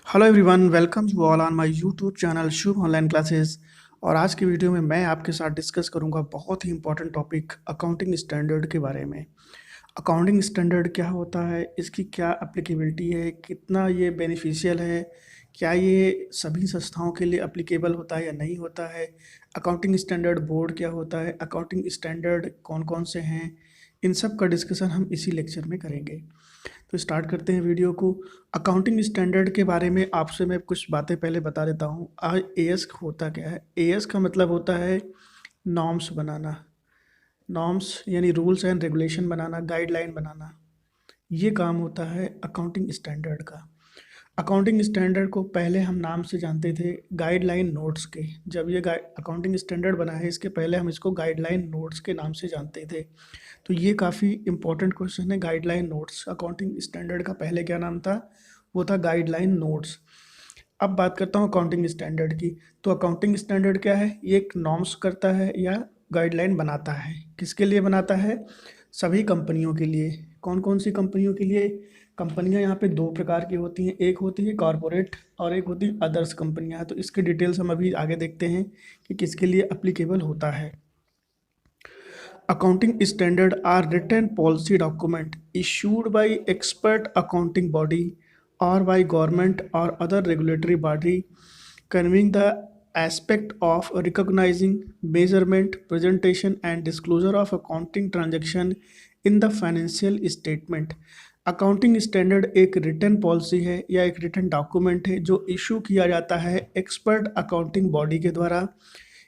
Hello everyone, welcome you all on my YouTube channel Shubh online classes. और आज की video में मैं आपके साथ डिस्कस करूंगा बहुत ही इंपॉर्टेंट टॉपिक अकाउंटिंग स्टैंडर्ड के बारे में। अकाउंटिंग स्टैंडर्ड क्या होता है, इसकी क्या एप्लीकेबिलिटी है, कितना ये बेनिफिशियल है, क्या ये सभी संस्थाओं के लिए एप्लीकेबल होता है या नहीं होता है, अकाउंटिंग स्टैंडर्ड बोर्ड क्या होता है, अकाउंटिंग स्टैंडर्ड कौन कौन से हैं, इन सब का डिस्कशन हम इसी लेक्चर में करेंगे। तो स्टार्ट करते हैं वीडियो को। अकाउंटिंग स्टैंडर्ड के बारे में आपसे मैं कुछ बातें पहले बता देता हूँ। एएस होता क्या है? एएस का मतलब होता है नॉर्म्स बनाना। नॉर्म्स यानी रूल्स एंड रेगुलेशन बनाना, गाइडलाइन बनाना। ये काम होता है अकाउंटिंग स्टैंडर्ड का। अकाउंटिंग स्टैंडर्ड को पहले हम नाम से जानते थे गाइडलाइन नोट्स के। जब ये अकाउंटिंग स्टैंडर्ड बना है, इसके पहले हम इसको गाइडलाइन नोट्स के नाम से जानते थे। तो ये काफ़ी इंपॉर्टेंट क्वेश्चन है। गाइडलाइन नोट्स, अकाउंटिंग स्टैंडर्ड का पहले क्या नाम था? वो था गाइडलाइन नोट्स। अब बात करता हूँ अकाउंटिंग स्टैंडर्ड की। तो अकाउंटिंग स्टैंडर्ड क्या है? ये एक नॉर्म्स करता है या गाइडलाइन बनाता है। किसके लिए बनाता है? सभी कंपनियों के लिए। कौन कौन सी कंपनियों के लिए? कंपनियां यहाँ पे दो प्रकार की होती हैं, एक होती है कॉरपोरेट और एक होती है अदर्स कंपनियां। तो इसके डिटेल्स हम अभी आगे देखते हैं कि किसके लिए अप्लीकेबल होता है। Accounting standards are written policy document issued by expert accounting body or by government or other regulatory body conveying the aspect of recognizing, measurement, presentation and disclosure of accounting transaction in the financial statement। Accounting standard एक return policy है या एक written document है जो issue किया जाता है expert accounting body के द्वारा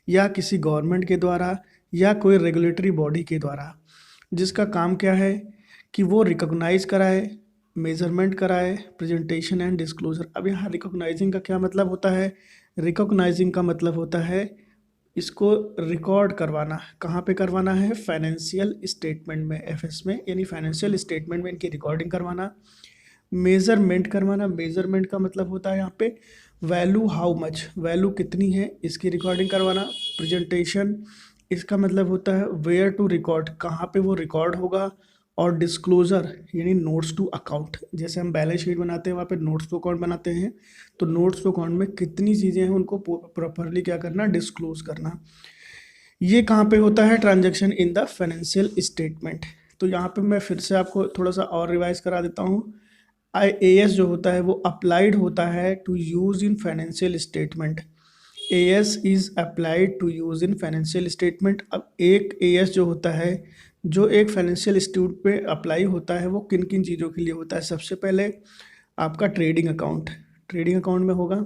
या किसी गवर्नमेंट के द्वारा या कोई रेगुलेटरी बॉडी के द्वारा, जिसका काम क्या है कि वो रिकॉग्नाइज कराए, मेजरमेंट कराए, प्रेजेंटेशन एंड डिस्क्लोजर। अब यहाँ रिकॉग्नाइजिंग का क्या मतलब होता है? रिकॉग्नाइजिंग का मतलब होता है इसको रिकॉर्ड करवाना। कहाँ पे करवाना है? फाइनेंशियल स्टेटमेंट में, एफएस में, यानी फाइनेंशियल स्टेटमेंट में इनकी रिकॉर्डिंग करवाना। मेज़रमेंट करवाना, मेज़रमेंट का मतलब होता है यहाँ पे वैल्यू, हाउ मच, वैल्यू कितनी है, इसकी रिकॉर्डिंग करवाना। प्रेजेंटेशन, इसका मतलब होता है वेयर टू रिकॉर्ड, कहाँ पे वो रिकॉर्ड होगा। और डिस्क्लोजर यानी नोट्स टू अकाउंट, जैसे हम बैलेंस शीट बनाते हैं वहाँ पे नोट्स टू अकाउंट बनाते हैं, तो नोट्स टू अकाउंट में कितनी चीज़ें हैं उनको प्रॉपरली क्या करना? डिस्क्लोज करना। ये कहाँ पे होता है? Transaction in the financial statement. तो यहाँ पे मैं फिर से आपको थोड़ा सा और रिवाइज करा देता हूँ। एएस जो होता है वो अप्लाइड होता है to use in financial statement. AS is applied to use in financial statement. अब एक एएस जो होता है, जो एक फाइनेंशियल इंस्टीट्यूट पे अप्लाई होता है, वो किन किन चीज़ों के लिए होता है? सबसे पहले आपका ट्रेडिंग अकाउंट, ट्रेडिंग अकाउंट में होगा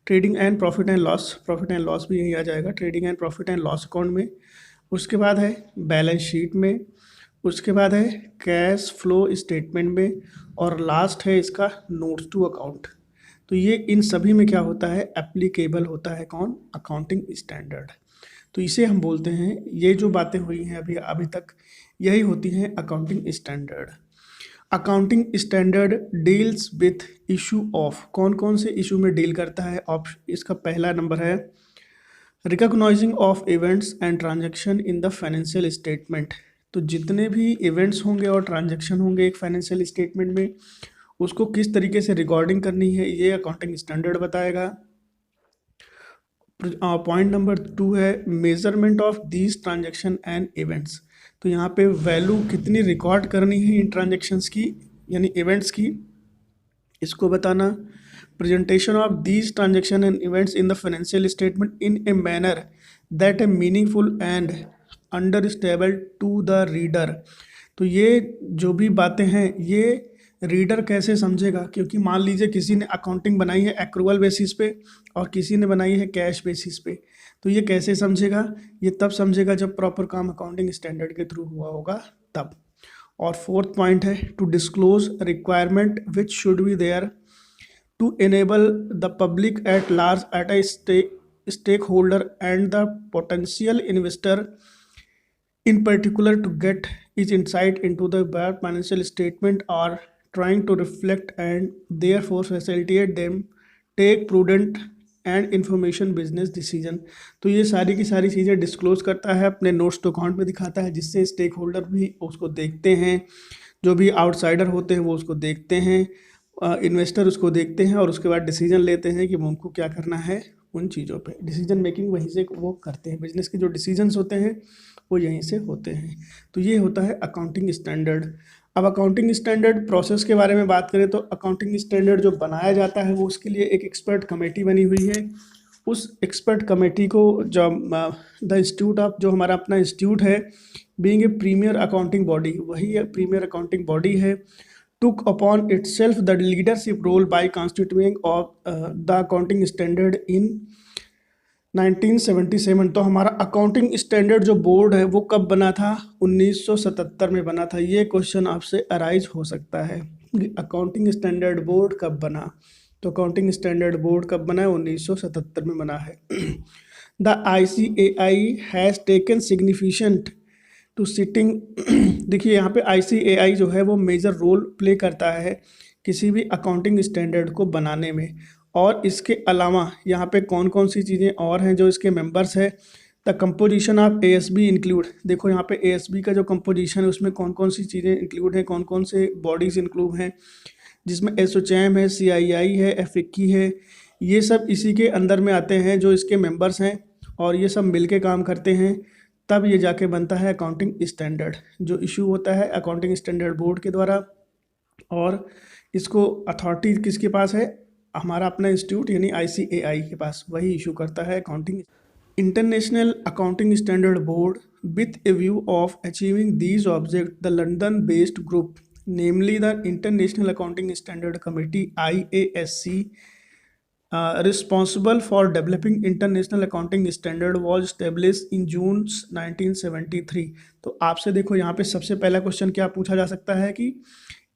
trading and profit and loss, profit and loss भी यही आ जाएगा, trading and profit and loss account में। उसके बाद है बैलेंस शीट में, उसके बाद है कैश फ्लो स्टेटमेंट में, और लास्ट है इसका नोट्स टू अकाउंट। तो ये इन सभी में क्या होता है? एप्लीकेबल होता है कौन? Accounting standard. तो इसे हम बोलते हैं, ये जो बातें हुई हैं अभी अभी तक, यही होती हैं accounting standard. Accounting standard deals with issue of, कौन कौन से इशू में डील करता है? ऑप्शन, इसका पहला नंबर है recognising of events and transaction in the financial statement. तो जितने भी इवेंट्स होंगे और ट्रांजैक्शन होंगे एक फाइनेंशियल स्टेटमेंट में, उसको किस तरीके से रिकॉर्डिंग करनी है, ये अकाउंटिंग स्टैंडर्ड बताएगा। पॉइंट नंबर 2 है measurement of these transaction and events. तो यहाँ पे वैल्यू कितनी रिकॉर्ड करनी है इन ट्रांजैक्शंस की, यानी इवेंट्स की, इसको बताना। Presentation of these transaction and events in the financial statement in a manner that a meaningful and understandable to the reader. तो ये जो भी बातें हैं ये रीडर कैसे समझेगा? क्योंकि मान लीजिए किसी ने अकाउंटिंग बनाई है एक्रूअल बेसिस पे और किसी ने बनाई है कैश बेसिस पे, तो ये कैसे समझेगा? ये तब समझेगा जब प्रॉपर काम अकाउंटिंग स्टैंडर्ड के थ्रू हुआ होगा तब। और फोर्थ पॉइंट है to disclose requirement which should be there to enable the public at large at a stakeholder and the potential investor in particular to get its insight into the financial statement are trying to reflect and therefore facilitate them take prudent and information business decision. तो ये सारी की सारी चीज़ें disclose करता है, अपने notes to account में दिखाता है, जिससे स्टेक होल्डर भी उसको देखते हैं, जो भी आउटसाइडर होते हैं वो उसको देखते हैं, इन्वेस्टर उसको देखते हैं और उसके बाद डिसीजन लेते हैं कि उनको क्या करना है उन चीज़ों पे। डिसीजन मेकिंग वहीं से वो करते हैं, बिजनेस के जो डिसीजंस होते हैं वो यहीं से होते हैं। तो ये होता है अकाउंटिंग स्टैंडर्ड। अब अकाउंटिंग स्टैंडर्ड प्रोसेस के बारे में बात करें तो अकाउंटिंग स्टैंडर्ड जो बनाया जाता है वो उसके लिए एक एक्सपर्ट कमेटी बनी हुई है। उस एक्सपर्ट कमेटी को जब द इंस्टीट्यूट ऑफ, जो हमारा अपना इंस्टीट्यूट है, being a premier accounting body, वही प्रीमियर अकाउंटिंग बॉडी है, took upon itself the leadership role by constituting of the accounting standard in 1977। तो हमारा अकाउंटिंग स्टैंडर्ड जो बोर्ड है वो कब बना था? 1977 में बना था। ये क्वेश्चन आपसे अराइज हो सकता है, अकाउंटिंग स्टैंडर्ड बोर्ड कब बना? तो अकाउंटिंग स्टैंडर्ड बोर्ड कब बना है? 1977 में बना है। The ICAI has taken significant to sitting देखिए यहाँ पे ICAI जो है वो मेजर रोल प्ले करता है किसी भी अकाउंटिंग स्टैंडर्ड को बनाने में। और इसके अलावा यहाँ पे कौन कौन सी चीज़ें और हैं जो इसके मेंबर्स है? The composition of ASB include, देखो यहाँ पे ASB का जो कंपोजिशन है उसमें कौन कौन सी चीज़ें इंक्लूड हैं, कौन कौन से बॉडीज़ इंक्लूड हैं, जिसमें ASSOCHAM है, CII है, FICCI है, ये सब इसी के अंदर में आते हैं जो इसके मेंबर्स हैं और ये सब मिल के काम करते हैं, तब ये जाके बनता है अकाउंटिंग स्टैंडर्ड, जो इशू होता है अकाउंटिंग स्टैंडर्ड बोर्ड के द्वारा। और इसको अथॉरिटी किसके पास है? हमारा अपना इंस्टीट्यूट यानी ICAI के पास, वही इशू करता है accounting. International accounting standard board with A view of achieving these object the London based group namely the international accounting standard committee IASC responsible for developing international accounting standard was established in June 1973। तो आपसे देखो यहाँ पे सबसे पहला question क्या पूछा जा सकता है कि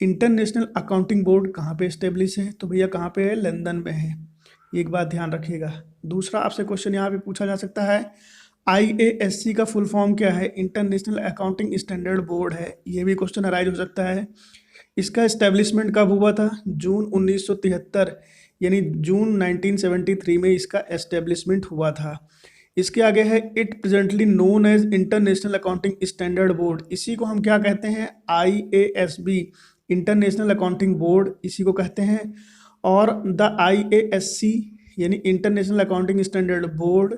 इंटरनेशनल अकाउंटिंग बोर्ड कहाँ पे इस्टेब्लिश है? तो भैया कहाँ पे है? लंदन में है। एक बात ध्यान रखिएगा। दूसरा आपसे क्वेश्चन यहाँ पे पूछा जा सकता है IASC का फुल फॉर्म क्या है? इंटरनेशनल अकाउंटिंग स्टैंडर्ड बोर्ड है। ये भी क्वेश्चन अराइज हो सकता है। इसका इस्टेब्लिशमेंट कब हुआ था? जून 1973, यानी जून 1973 में इसका एस्टेब्लिशमेंट हुआ था। इसके आगे है it presently known as international accounting standard board, इसी को हम क्या कहते हैं? IASB, इंटरनेशनल अकाउंटिंग बोर्ड, इसी को कहते हैं। और द IASC यानी इंटरनेशनल अकाउंटिंग स्टैंडर्ड बोर्ड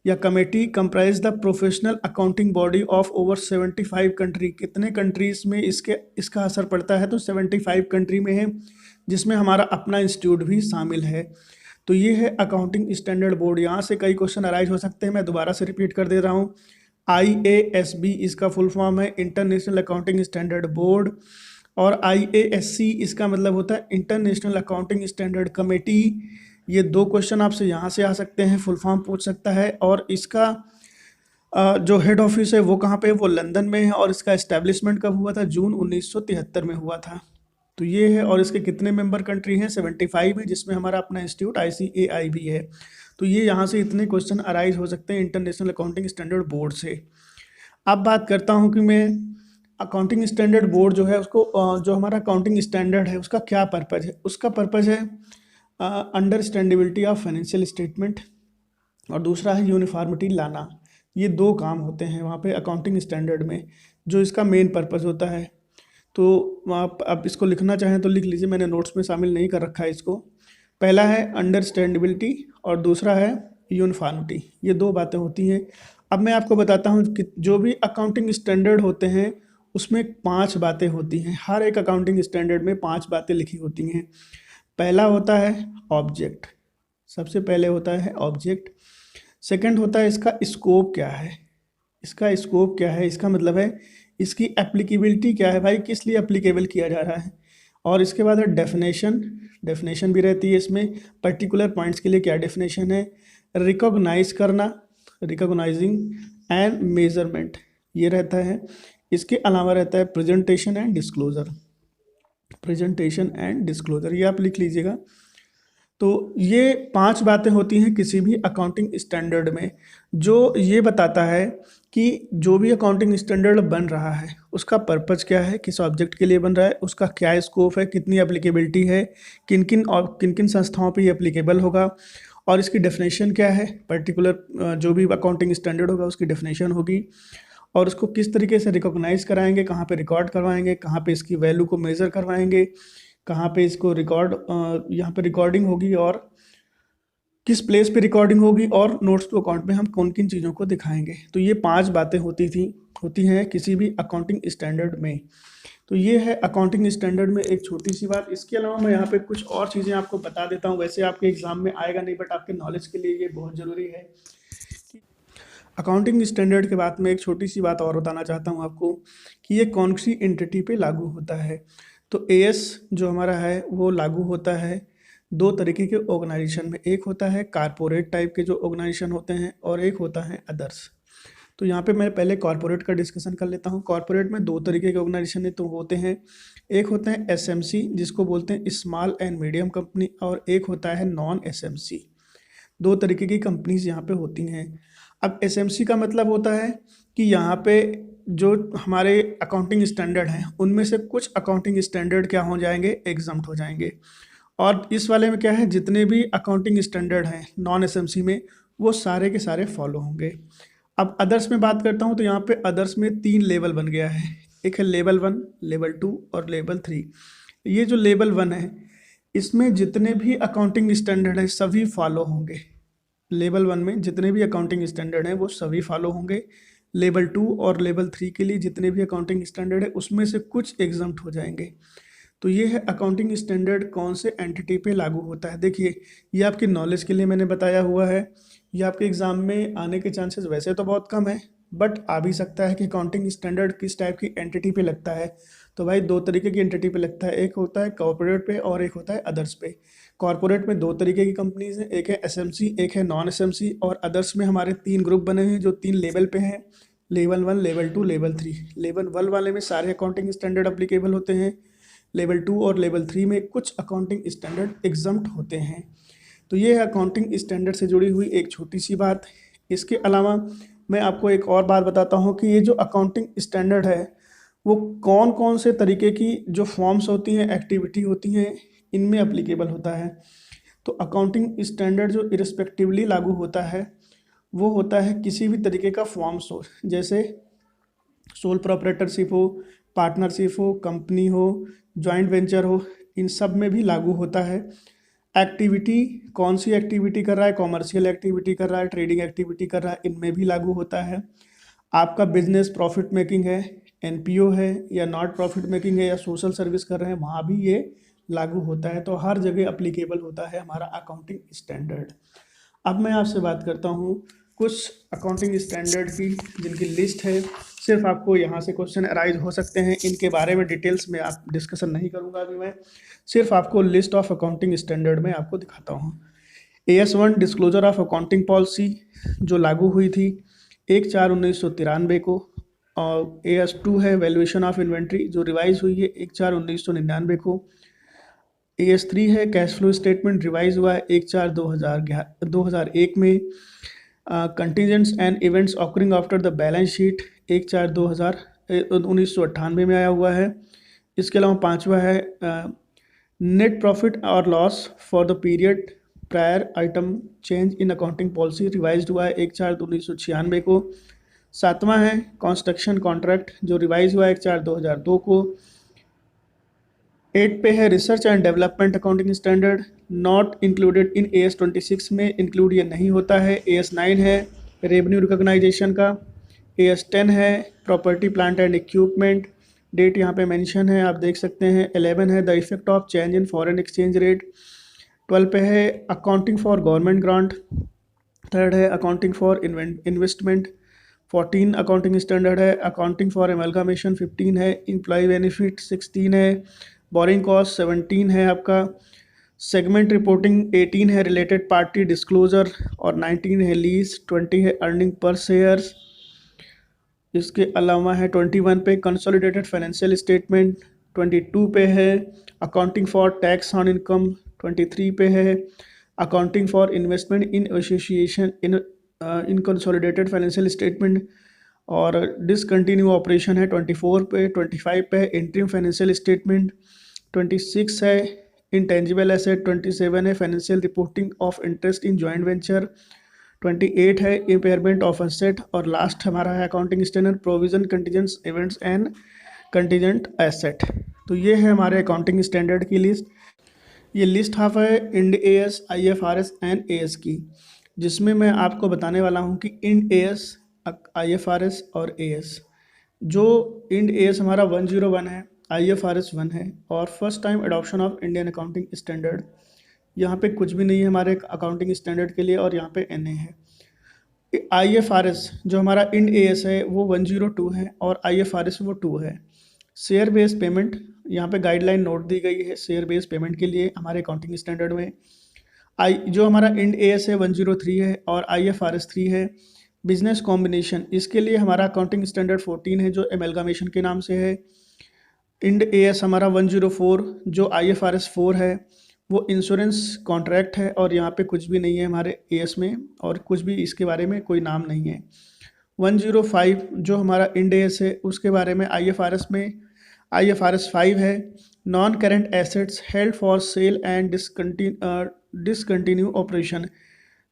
या committee comprise the professional accounting body of over 75 country. कितने कंट्रीज में इसका असर पड़ता है? तो 75 कंट्री में है, जिसमें हमारा अपना इंस्टीट्यूट भी शामिल है। तो ये है अकाउंटिंग स्टैंडर्ड बोर्ड। यहाँ से कई क्वेश्चन अराइज हो सकते हैं, मैं दोबारा से रिपीट कर दे रहा हूँ। IASB इसका फुल फॉर्म है इंटरनेशनल अकाउंटिंग स्टैंडर्ड बोर्ड, और IASC इसका मतलब होता है इंटरनेशनल अकाउंटिंग स्टैंडर्ड कमेटी। ये दो क्वेश्चन आपसे यहाँ से आ सकते हैं, फुल फॉर्म पूछ सकता है। और इसका जो हेड ऑफिस है वो कहाँ पे? वो लंदन में है। और इसका एस्टेब्लिशमेंट कब हुआ था? जून 1973 में हुआ था। तो ये है। और इसके कितने मेंबर कंट्री हैं? 75 है, जिसमें हमारा अपना इंस्टीट्यूट ICAI भी है। तो ये यहाँ से इतने क्वेश्चन अराइज हो सकते हैं इंटरनेशनल अकाउंटिंग स्टैंडर्ड बोर्ड से। अब बात करता हूँ कि मैं अकाउंटिंग स्टैंडर्ड बोर्ड जो है उसको जो हमारा अकाउंटिंग स्टैंडर्ड है उसका क्या पर्पज़ है? उसका पर्पज़ है अंडरस्टैंडेबिलिटी ऑफ फाइनेंशियल स्टेटमेंट, और दूसरा है यूनिफॉर्मिटी लाना। ये दो काम होते हैं वहाँ पे अकाउंटिंग स्टैंडर्ड में, जो इसका मेन पर्पज़ होता है। तो आप अब इसको लिखना चाहें तो लिख लीजिए, मैंने नोट्स में शामिल नहीं कर रखा है इसको। पहला है अंडरस्टैंडेबिलिटी और दूसरा है यूनिफॉर्मिटी। ये दो बातें होती हैं। अब मैं आपको बताता हूँ कि जो भी अकाउंटिंग स्टैंडर्ड होते हैं उसमें 5 बातें होती हैं। हर एक अकाउंटिंग स्टैंडर्ड में 5 बातें लिखी होती हैं। पहला होता है ऑब्जेक्ट, सबसे पहले होता है ऑब्जेक्ट। सेकंड होता है इसका स्कोप क्या है? इसका स्कोप क्या है? इसका मतलब है इसकी एप्लीकेबिलिटी क्या है, भाई किस लिए एप्लीकेबल किया जा रहा है। और इसके बाद है डेफिनेशन, डेफिनेशन भी रहती है इसमें, पर्टिकुलर पॉइंट्स के लिए क्या डेफिनेशन है। रिकॉग्नाइज करना, रिकॉग्नाइजिंग एंड मेजरमेंट, ये रहता है। इसके अलावा रहता है presentation and disclosure, presentation and disclosure, ये आप लिख लीजिएगा। तो ये 5 बातें होती हैं किसी भी अकाउंटिंग स्टैंडर्ड में, जो ये बताता है कि जो भी अकाउंटिंग स्टैंडर्ड बन रहा है उसका पर्पज़ क्या है, किस ऑब्जेक्ट के लिए बन रहा है, उसका क्या स्कोप है, कितनी एप्लीकेबिलिटी है, किन किन संस्थाओं पे ये एप्लीकेबल होगा, और इसकी डेफिनेशन क्या है। पर्टिकुलर जो भी अकाउंटिंग स्टैंडर्ड होगा उसकी डेफिनेशन होगी, और उसको किस तरीके से रिकॉग्नाइज कराएंगे, कहाँ पे रिकॉर्ड करवाएंगे, कहाँ पे इसकी वैल्यू को मेज़र करवाएंगे, कहाँ पे इसको यहाँ पे रिकॉर्डिंग होगी और किस प्लेस पे रिकॉर्डिंग होगी और नोट्स टू अकाउंट में हम कौन किन चीज़ों को दिखाएंगे। तो ये 5 बातें होती हैं किसी भी अकाउंटिंग स्टैंडर्ड में। तो ये है अकाउंटिंग स्टैंडर्ड में एक छोटी सी बात। इसके अलावा मैं यहाँ पे कुछ और चीज़ें आपको बता देता हूँ। वैसे आपके एग्जाम में आएगा नहीं, बट आपके नॉलेज के लिए ये बहुत ज़रूरी है। अकाउंटिंग स्टैंडर्ड के बाद में एक छोटी सी बात और बताना चाहता हूँ आपको कि ये कौन सी एंटिटी पे लागू होता है। तो एएस जो हमारा है वो लागू होता है 2 तरीके के ऑर्गेनाइजेशन में। एक होता है कारपोरेट टाइप के जो ऑर्गेनाइजेशन होते हैं और एक होता है अदर्स। तो यहाँ पे मैं पहले कॉर्पोरेट का डिस्कशन कर लेता हूँ। कॉर्पोरेट में 2 तरीके के ऑर्गेनाइजेशन तो होते हैं। एक होते हैं एसएमसी जिसको बोलते हैं स्मॉल एंड मीडियम कंपनी, और एक होता है नॉन एसएमसी। 2 तरीके की कंपनीज यहाँ पे होती हैं। अब एसएमसी का मतलब होता है कि यहाँ पे जो हमारे अकाउंटिंग स्टैंडर्ड हैं उनमें से कुछ अकाउंटिंग स्टैंडर्ड क्या हो जाएंगे, एग्जम्प्ट हो जाएंगे। और इस वाले में क्या है, जितने भी अकाउंटिंग स्टैंडर्ड हैं नॉन एसएमसी में वो सारे के सारे फॉलो होंगे। अब अदर्स में बात करता हूँ तो यहाँ पे अदर्स में 3 लेवल बन गया है। एक है लेवल 1, लेवल 2 और लेवल 3। ये जो लेवल 1 है इसमें जितने भी अकाउंटिंग स्टैंडर्ड हैं सभी फॉलो होंगे। लेवल 1 में जितने भी अकाउंटिंग स्टैंडर्ड हैं वो सभी फॉलो होंगे। लेवल 2 और लेवल 3 के लिए जितने भी अकाउंटिंग स्टैंडर्ड है उसमें से कुछ एग्जम्प्ट हो जाएंगे। तो ये है अकाउंटिंग स्टैंडर्ड कौन से एंटिटी पे लागू होता है। देखिए ये आपकी नॉलेज के लिए मैंने बताया हुआ है। ये आपके एग्ज़ाम में आने के चांसेस वैसे तो बहुत कम है, बट आ भी सकता है कि अकाउंटिंग स्टैंडर्ड किस टाइप की एंटिटी पे लगता है। तो भाई 2 तरीके की एंटिटी पे लगता है, एक होता है कॉर्पोरेट पे और एक होता है अदर्स पे। कॉर्पोरेट में 2 तरीके की कंपनीज हैं, एक है एसएमसी, एक है नॉन एसएमसी, और अदर्स में हमारे 3 ग्रुप बने हैं जो 3 लेवल पे हैं, लेवल 1, लेवल 2, लेवल 3। लेवल 1 वाले में सारे अकाउंटिंग स्टैंडर्ड अप्लीकेबल होते हैं। लेवल 2 और लेवल 3 में कुछ अकाउंटिंग स्टैंडर्ड एग्जम्प्ट होते हैं। तो ये है अकाउंटिंग स्टैंडर्ड से जुड़ी हुई एक छोटी सी बात। इसके अलावा मैं आपको एक और बात बताता हूँ कि ये जो अकाउंटिंग स्टैंडर्ड है वो कौन कौन से तरीके की जो फॉर्म्स होती हैं, एक्टिविटी होती हैं, इनमें अप्लीकेबल होता है। तो अकाउंटिंग स्टैंडर्ड जो इरिस्पेक्टिवली लागू होता है वो होता है किसी भी तरीके का फॉर्म्स हो, जैसे सोल प्रोप्राइटरशिप हो, पार्टनरशिप हो, कंपनी हो, जॉइंट वेंचर हो, इन सब में भी लागू होता है। एक्टिविटी कौन सी एक्टिविटी कर रहा है, कॉमर्शियल एक्टिविटी कर रहा है, ट्रेडिंग एक्टिविटी कर रहा है, इनमें भी लागू होता है। आपका बिजनेस प्रॉफिट मेकिंग है, एनपीओ है या नॉट प्रॉफिट मेकिंग है या सोशल सर्विस कर रहे हैं, वहाँ भी ये लागू होता है। तो हर जगह अप्लीकेबल होता है हमारा अकाउंटिंग स्टैंडर्ड। अब मैं आपसे बात करता हूँ कुछ अकाउंटिंग स्टैंडर्ड की जिनकी लिस्ट है। सिर्फ आपको यहाँ से क्वेश्चन अराइज हो सकते हैं, इनके बारे में डिटेल्स में आप डिस्कशन नहीं करूँगा अभी मैं, सिर्फ आपको लिस्ट ऑफ अकाउंटिंग स्टैंडर्ड में आपको दिखाता हूँ। AS1 disclosure of accounting policy जो लागू हुई थी 1/4/1993 को, और AS2 है वैल्यूएशन ऑफ इन्वेंट्री जो रिवाइज हुई है 1/4/1999 को। AS3 है कैश फ्लो स्टेटमेंट रिवाइज हुआ है 1/4/2001 में। Contingents and events occurring after the balance sheet 1/4/1998 में आया हुआ है। इसके अलावा 5वां है नेट प्रॉफिट और loss for the period prior item change in accounting policy revise हुआ है 1/4/1996 को। 7वां है कंस्ट्रक्शन कॉन्ट्रैक्ट जो रिवाइज हुआ है 1/4/2002 को। 8 पे है research and development accounting standard not included in AS26 में, इंक्लूड ये नहीं होता है। AS9 है रेवेन्यू रिकॉग्नाइजेशन का। AS10 है property plant and equipment, date यहाँ पे मेंशन है आप देख सकते हैं। 11 है the effect of change in foreign exchange rate. 12 पे है accounting for government grant. 3rd है accounting for investment. 14 accounting standard है अकाउंटिंग फॉर एमलगामेशन। 15 है एम्प्लॉय बेनिफिट। 16 है बोरिंग कॉस्ट। 17 है आपका सेगमेंट रिपोर्टिंग। 18 है रिलेटेड पार्टी डिस्क्लोजर और 19 है लीज। 20 है अर्निंग पर शेयर्स। इसके अलावा है 21 पे कंसोलिडेटेड फाइनेंशियल स्टेटमेंट। 22 पे है accounting for tax on income. 23 पे है accounting for investment in association in consolidated financial statement और डिसकंटिन्यू ऑपरेशन है 24 पे। 25 पे है इंटरिम फाइनेंशियल स्टेटमेंट। 26 है इंटेंजिबल एसेट। 27 है financial reporting of interest in joint venture. 28 है इम्पेयरमेंट ऑफ एसेट और लास्ट हमारा है accounting standard provision contingents events and contingent asset. तो ये है हमारे अकाउंटिंग स्टैंडर्ड की लिस्ट। ये लिस्ट हाफ है Ind AS, IFRS and AS की, जिसमें मैं आपको बताने वाला हूँ कि इंड एएस, आईएफआरएस और एएस। जो इंड एएस हमारा 101 है, आईएफआरएस 1 है, और first time adoption of Indian accounting standard. यहाँ पे कुछ भी नहीं है हमारे अकाउंटिंग स्टैंडर्ड के लिए, और यहाँ पे एनए है। आईएफआरएस जो हमारा इंड एएस है वो 102 है, और आईएफआरएस वो 2 है। शेयर बेस्ड पेमेंट, यहाँ पे गाइडलाइन नोट दी गई है शेयर बेस्ड पेमेंट के लिए हमारे अकाउंटिंग स्टैंडर्ड में। जो हमारा इंड एएस है 103 है, और आईएफआरएस 3 है। बिजनेस कॉम्बिनेशन, इसके लिए हमारा अकाउंटिंग स्टैंडर्ड 14 है, जो एमेलगामेशन के नाम से है। इंड एएस हमारा 104, जो आईएफआरएस 4 है, वो इंश्योरेंस कॉन्ट्रैक्ट है, और यहाँ पे कुछ भी नहीं है हमारे एएस में, और कुछ भी इसके बारे में कोई नाम नहीं है। 105 जो हमारा इंड एएस है, उसके बारे में आईएफआरएस 5 है। Non current assets held for sale and discontinue operation,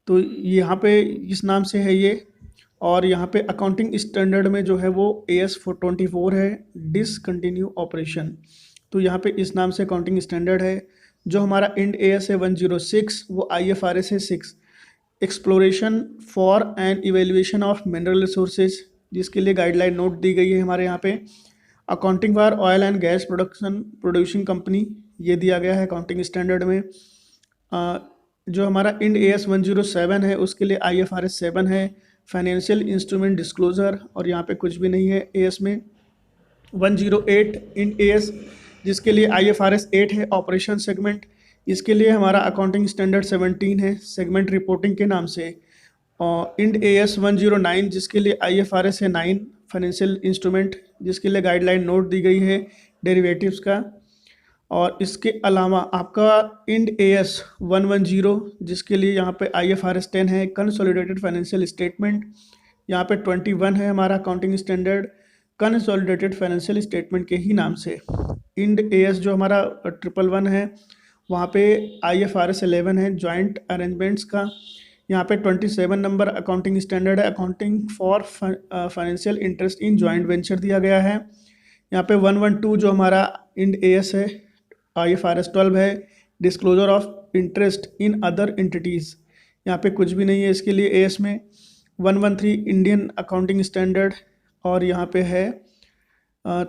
तो यहाँ पे इस नाम से है ये। और यहाँ पे अकाउंटिंग स्टैंडर्ड में जो है वो AS 424 है, डिसकंटिन्यू ऑपरेशन, तो यहाँ पे इस नाम से अकाउंटिंग स्टैंडर्ड है। जो हमारा इंड AS है 106, वो IFRS है 6, exploration for and evaluation of mineral resources, जिसके लिए गाइडलाइन नोट दी गई है हमारे यहाँ पे। Accounting for oil and gas producing company, ये दिया गया है अकाउंटिंग स्टैंडर्ड में। जो हमारा इंड AS 107 है, उसके लिए IFRS 7 है, फाइनेंशियल इंस्ट्रूमेंट डिस्क्लोजर, और यहाँ पे कुछ भी नहीं है AS में। 108 इंड AS, जिसके लिए IFRS 8 है, ऑपरेशन सेगमेंट, इसके लिए हमारा अकाउंटिंग स्टैंडर्ड 17 है, सेगमेंट रिपोर्टिंग के नाम से। और इंड AS 109, जिसके लिए IFRS है 9, फाइनेंशियल इंस्ट्रूमेंट, जिसके लिए गाइडलाइन नोट दी गई है डेरिवेटिव्स का। और इसके अलावा आपका इंड AS 110, जिसके लिए यहाँ पे IFRS 10 है, कंसोलिडेटेड फाइनेंशियल स्टेटमेंट, यहाँ पे 21 है हमारा accounting standard, consolidated financial statement के ही नाम से। इंड AS जो हमारा 111 है, वहाँ पे IFRS 11 है, जॉइंट अरेंजमेंट्स का, यहाँ पे 27 नंबर अकाउंटिंग स्टैंडर्ड है, accounting for financial interest in joint venture दिया गया है। यहाँ पे 112 जो हमारा इंड AS है, IFRS 12 है, disclosure of interest in other entities, यहाँ पे कुछ भी नहीं है इसके लिए AS में। 113 इंडियन अकाउंटिंग स्टैंडर्ड, और यहाँ पे है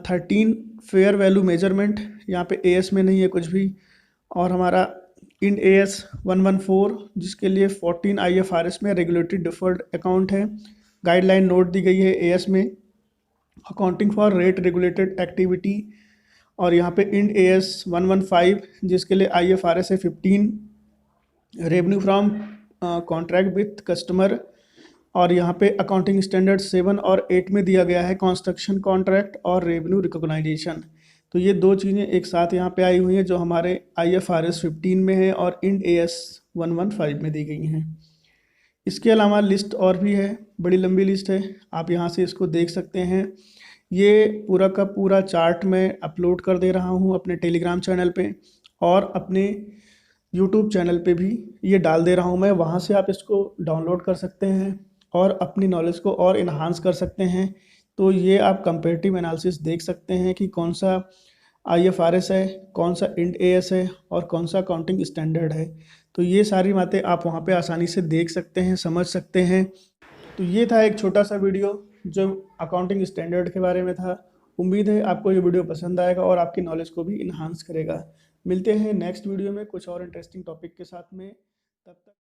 13 फेयर वैल्यू मेजरमेंट, यहाँ पे AS में नहीं है कुछ भी। और हमारा इंड AS 114, जिसके लिए 14 IFRS में रेगुलेटरी डिफर्ड अकाउंट है, गाइडलाइन नोट दी गई है AS में। Accounting for rate regulated activity, और यहाँ पे इंड AS 115, जिसके लिए IFRS है 15, revenue from contract with customer, और यहाँ पे अकाउंटिंग स्टैंडर्ड 7 और 8 में दिया गया है कंस्ट्रक्शन कॉन्ट्रैक्ट और रेवेन्यू रिकॉग्नाइजेशन। तो ये दो चीज़ें एक साथ यहाँ पे आई हुई हैं, जो हमारे IFRS 15 में है और इंड AS 115 में दी गई हैं। इसके अलावा लिस्ट और भी है, बड़ी लंबी लिस्ट है, आप यहाँ से इसको देख सकते हैं। ये पूरा का पूरा चार्ट मैं अपलोड कर दे रहा हूँ अपने टेलीग्राम चैनल पे, और अपने यूट्यूब चैनल पे भी ये डाल दे रहा हूँ मैं, वहाँ से आप इसको डाउनलोड कर सकते हैं और अपनी नॉलेज को और इन्हांस कर सकते हैं। तो ये आप कंपेरेटिव एनालिसिस देख सकते हैं कि कौन सा IFRS है, कौन सा इंड AS है, और कौन सा अकाउंटिंग स्टैंडर्ड है। तो ये सारी बातें आप वहाँ पे आसानी से देख सकते हैं, समझ सकते हैं। तो ये था एक छोटा सा वीडियो जो अकाउंटिंग स्टैंडर्ड के बारे में था। उम्मीद है आपको ये वीडियो पसंद आएगा और आपकी नॉलेज को भी इन्हांस करेगा। मिलते हैं नेक्स्ट वीडियो में कुछ और इंटरेस्टिंग टॉपिक के साथ में, तब तक